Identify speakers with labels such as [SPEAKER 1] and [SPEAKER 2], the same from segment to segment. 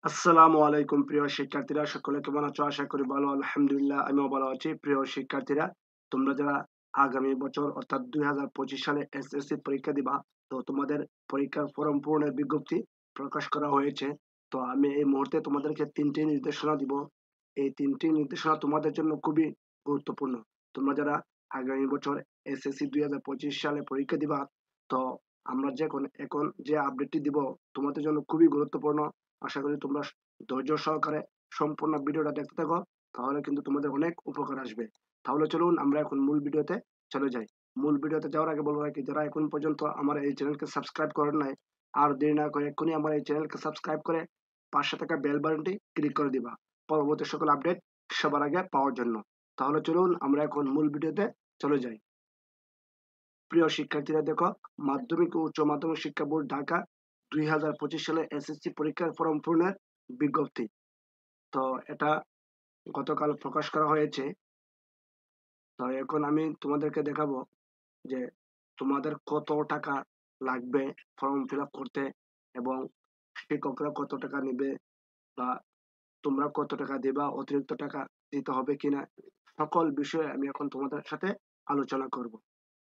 [SPEAKER 1] আসসালামু আলাইকুম প্রিয় শিক্ষার্থীরা, সকলে কেমন আছো? আশা করি ভালো। আলহামদুলিল্লাহ, আমিও ভালো আছি। প্রিয় শিক্ষার্থীরা, তোমরা যারা আগামী বছর অর্থাৎ 2025 সালে এসএসসি পরীক্ষা দিবা, তো তোমাদের পরীক্ষার ফরম পূরণের বিজ্ঞপ্তি প্রকাশ করা হয়েছে। তো আমি এই মুহূর্তে তোমাদেরকে 3টি নির্দেশনা দিব। এই 3টি নির্দেশনা তোমাদের জন্য খুবই গুরুত্বপূর্ণ। তোমরা যারা আগামী বছর এসএসসি 2025 সালে পরীক্ষা দিবা, তো আমরা যে এখন যে আপডেটটি দিব তোমাদের জন্য খুবই গুরুত্বপূর্ণ। আশা করি তোমরা ধৈর্য সহকারে সম্পূর্ণ ভিডিওটা দেখতে থাকো, তাহলে কিন্তু তোমাদের অনেক উপকার আসবে। তাহলে চলুন আমরা এখন মূল ভিডিওতে চলে যাই। মূল ভিডিওতে যাওয়ার আগে বলবো রাখি, যারা এখন পর্যন্ত আমার এই চ্যানেলকে সাবস্ক্রাইব করেন নাই, আর দেরি না করে এক্ষুনি আমার এই চ্যানেলকে সাবস্ক্রাইব করে পাশে থাকা বেল বাটনটি ক্লিক করে দিবা পরবর্তী সকল আপডেট সবার আগে পাওয়ার জন্য। তাহলে চলুন আমরা এখন মূল ভিডিওতে চলে যাই। প্রিয় শিক্ষার্থীরা, দেখো, মাধ্যমিক ও উচ্চ মাধ্যমিক শিক্ষা বোর্ড ঢাকা 2025 সালে এসএসসি পরীক্ষার ফরম পূরণের বিজ্ঞপ্তি। তো এটা গতকাল প্রকাশ করা হয়েছে। তো এখন আমি তোমাদেরকে দেখাবো যে তোমাদের কত টাকা লাগবে ফর্ম ফিল আপ করতে, এবং শিক্ষকরা কত টাকা নেবে, বা তোমরা কত টাকা দেবা, অতিরিক্ত টাকা দিতে হবে কিনা, সকল বিষয়ে আমি এখন তোমাদের সাথে আলোচনা করব।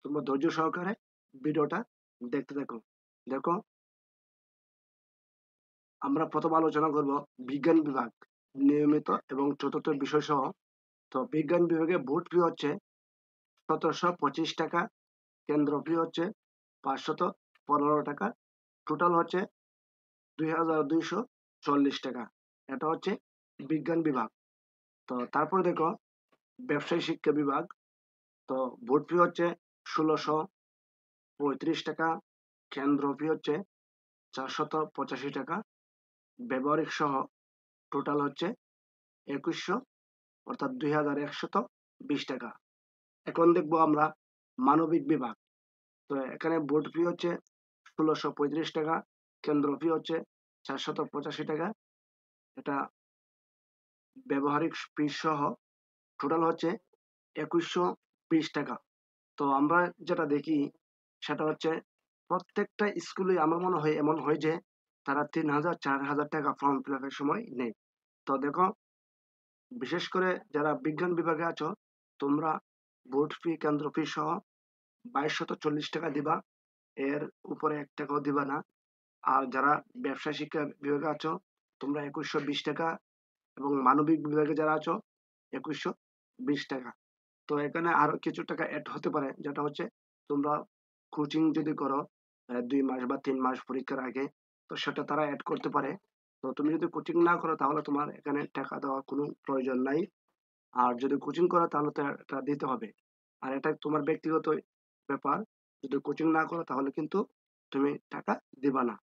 [SPEAKER 1] তোমরা ধৈর্য সহকারে ভিডিওটা দেখতে থাকো। দেখো, আমরা প্রথম আলোচনা করব বিজ্ঞান বিভাগ, নিয়মিত এবং চতুর্থ বিষয় সহ। তো বিজ্ঞান বিভাগে বোর্ড ফি হচ্ছে 1725 টাকা, কেন্দ্র ফি হচ্ছে 515 টাকা, টোটাল হচ্ছে 2240 টাকা। এটা হচ্ছে বিজ্ঞান বিভাগ। তো তারপরে দেখো ব্যবসায় শিক্ষা বিভাগ। তো বোর্ড ফি হচ্ছে 1635 টাকা, কেন্দ্র ফি হচ্ছে 485 টাকা, ব্যবহারিক সহ টোটাল হচ্ছে 2100, অর্থাৎ 2120 টাকা। এখন দেখবো আমরা মানবিক বিভাগ। তো এখানে বোর্ড ফি হচ্ছে 1635 টাকা, কেন্দ্র ফি হচ্ছে 485 টাকা, এটা ব্যবহারিক ফি সহ টোটাল হচ্ছে 2120 টাকা। তো আমরা যেটা দেখি সেটা হচ্ছে প্রত্যেকটা স্কুলে আমার মনে হয় এমন হয় যে তারা 3000-4000 টাকা ফর্ম ফিল আপের সময় নেয়। তো দেখো, বিশেষ করে যারা বিজ্ঞান বিভাগে আছো, তোমরা বোর্ড ফি কেন্দ্র ফি সহ 2240 টাকা দিবা, এর উপরে 1 টাকাও দিবা না। আর যারা ব্যবসায় শিক্ষা বিভাগে আছো, তোমরা 2120 টাকা, এবং মানবিক বিভাগে যারা আছো 2120 টাকা। তো এখানে আরো কিছু টাকা অ্যাড হতে পারে, যেটা হচ্ছে তোমরা কোচিং যদি করো 2 মাস বা 3 মাস পরীক্ষার আগে, তো সেটা তারা অ্যাড করতে পারে। তো তুমি যদি কোচিং না করো তাহলে তোমার এখানে টাকা দেওয়ার কোনো প্রয়োজন নাই। আর যদি কোচিং করো তাহলে তো এটা দিতে হবে। আর এটা তোমার ব্যক্তিগত ব্যাপার। যদি কোচিং না করো তাহলে কিন্তু তুমি টাকা দিবা না।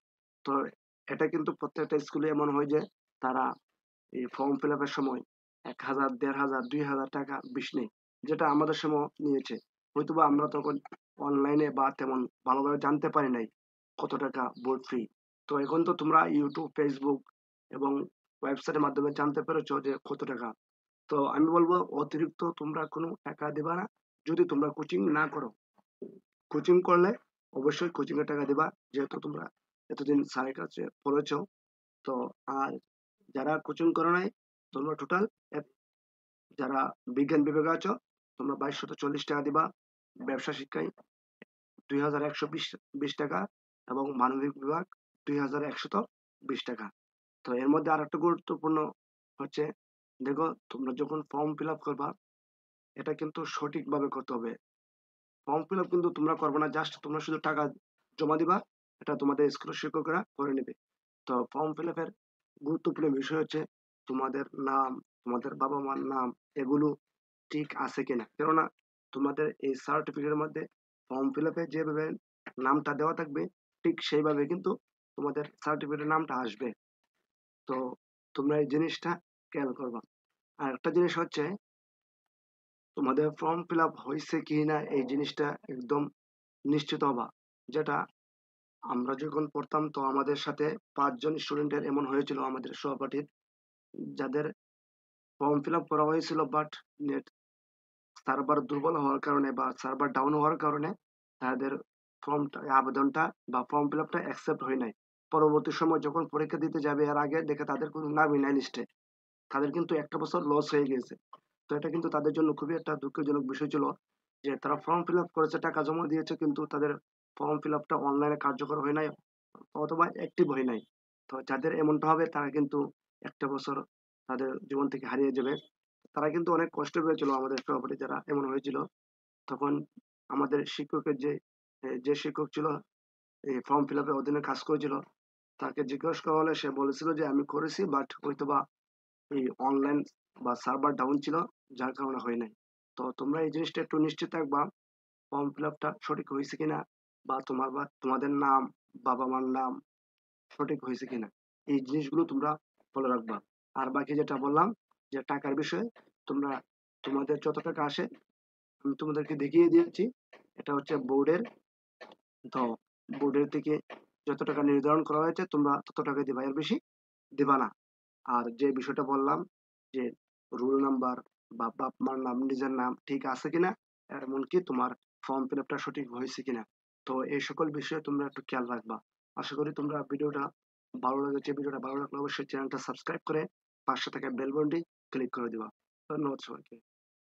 [SPEAKER 1] তো এটা কিন্তু প্রত্যেকটা স্কুলে এমন হয় যে তারা এই ফর্ম ফিল আপের সময় 1000, 1500, 2000 টাকা বেশি নেই, যেটা আমাদের সময় নিয়েছে। হয়তোবা আমরা তখন অনলাইনে বা তেমন ভালোভাবে জানতে পারি নাই কত টাকা বোর্ড ফি। তো এখন তো তোমরা ইউটিউব, ফেসবুক এবং ওয়েবসাইটের মাধ্যমে জানতে পেরেছো যে কত টাকা। তো আমি বলবো অতিরিক্ত তোমরা কোনো টাকা দিবা না যদি তোমরা কোচিং না করো। কোচিং করলে অবশ্যই কোচিং এর টাকা দিবা, যেহেতু তোমরা এতদিন স্যারের কাছে পড়েছো। তো আর যারা কোচিং করো নাই, তোমরা টোটাল যারা বিজ্ঞান বিভাগে আছো, তোমরা 2240 টাকা দিবা। ব্যবসা শিক্ষায় 2120 টাকা, এবং মানবিক বিভাগ 2120 টাকা। তো এর মধ্যে আর একটা গুরুত্বপূর্ণ হচ্ছে, দেখো, তোমরা যখন ফর্ম ফিল আপ করবা, এটা কিন্তু সঠিকভাবে করতে হবে। ফর্ম ফিল আপ কিন্তু তোমরা করবে না, জাস্ট তোমরা শুধু টাকা জমা দিবা, এটা তোমাদের স্কুলের শিক্ষকরা করে নেবে। তো ফর্ম ফিল আপের গুরুত্বপূর্ণ বিষয় হচ্ছে তোমাদের নাম, তোমাদের বাবা মার নাম, এগুলো ঠিক আছে কিনা। কেননা তোমাদের এই সার্টিফিকেটের মধ্যে ফর্ম ফিল আপে যেভাবে নামটা দেওয়া থাকবে, ঠিক সেইভাবে কিন্তু তোমাদের সার্টিফিকেটের নামটা আসবে। তো তোমরা এই জিনিসটা খেয়াল করবা। আর একটা জিনিস হচ্ছে, তোমাদের ফর্ম ফিল আপ হয়েছে কি না এই জিনিসটা একদম নিশ্চিত হবা। যেটা আমরা যখন পড়তাম, তো আমাদের সাথে 5 জন স্টুডেন্টের এমন হয়েছিল, আমাদের সহপাঠীর, যাদের ফর্ম ফিল আপ করা হয়েছিল, বাট নেট সার্ভার দুর্বল হওয়ার কারণে বা সার্ভার ডাউন হওয়ার কারণে তাদের আবেদনটা বা ফর্ম ফিল আপটা অ্যাকসেপ্ট হয় নাই। পরবর্তী সময় যখন পরীক্ষা দিতে যাবে এর আগে দেখে তাদের কোনো নামই নাই লিস্টে। তাদের কিন্তু একটা বছর লস হয়ে গিয়েছে। তো এটা কিন্তু তাদের জন্য খুবই একটা দুঃখজনক বিষয় ছিল যে তারা ফর্ম ফিল আপ করেছে, টাকা জমা দিয়েছে, কিন্তু তাদের ফর্ম ফিল আপটা অনলাইনে কার্যকর হয় নাই অথবা অ্যাক্টিভ হয় নাই। তো যাদের এমনটা হবে তারা কিন্তু একটা বছর তাদের জীবন থেকে হারিয়ে যাবে। তারা কিন্তু অনেক কষ্ট পেয়েছিল, আমাদের সভাপতি যারা এমন হয়েছিল। তখন আমাদের শিক্ষকের যে শিক্ষক ছিল এই ফর্ম ফিল আপের অধীনে কাজ করেছিল, তাকে জিজ্ঞেস করা হলে সে বলেছিল যে আমি করেছি, বাট হয়তোবা এই অনলাইন বা সার্ভার ডাউন ছিল, যার কারণে হয় নাই। তো তোমরা এই জিনিসটা একটু নিশ্চিত থাকবা ফর্ম ফিল আপটা সঠিক হয়েছে কিনা, বা তোমাদের নাম, বাবা মার নাম সঠিক হয়েছে কিনা, এই জিনিসগুলো তোমরা ফলো রাখবা। আর বাকি যেটা বললাম যে টাকার বিষয়ে, তোমরা তোমাদের যত টাকা আসে আমি তোমাদেরকে দেখিয়ে দিয়েছি। এটা হচ্ছে বোর্ডের। তো বোর্ডের থেকে যত টাকা নির্ধারণ করা হয়েছে তোমরা তত টাকা দিবা, এর বেশি দিবা না। আর যে বিষয়টা বললাম যে রোল নাম্বার বা বাপ মার নাম, নিজের নাম ঠিক আছে কিনা, এমনকি তোমার ফর্ম ফিল আপটা সঠিক হয়েছে কিনা, তো এই সকল বিষয়ে তোমরা একটু খেয়াল রাখবা। আশা করি তোমরা ভিডিওটা ভালো লেগেছে। ভিডিওটা ভালো লাগলে অবশ্যই চ্যানেলটা সাবস্ক্রাইব করে পাশে থাকা বেল বাটনটি ক্লিক করে দিবা। ধন্যবাদ সবাইকে।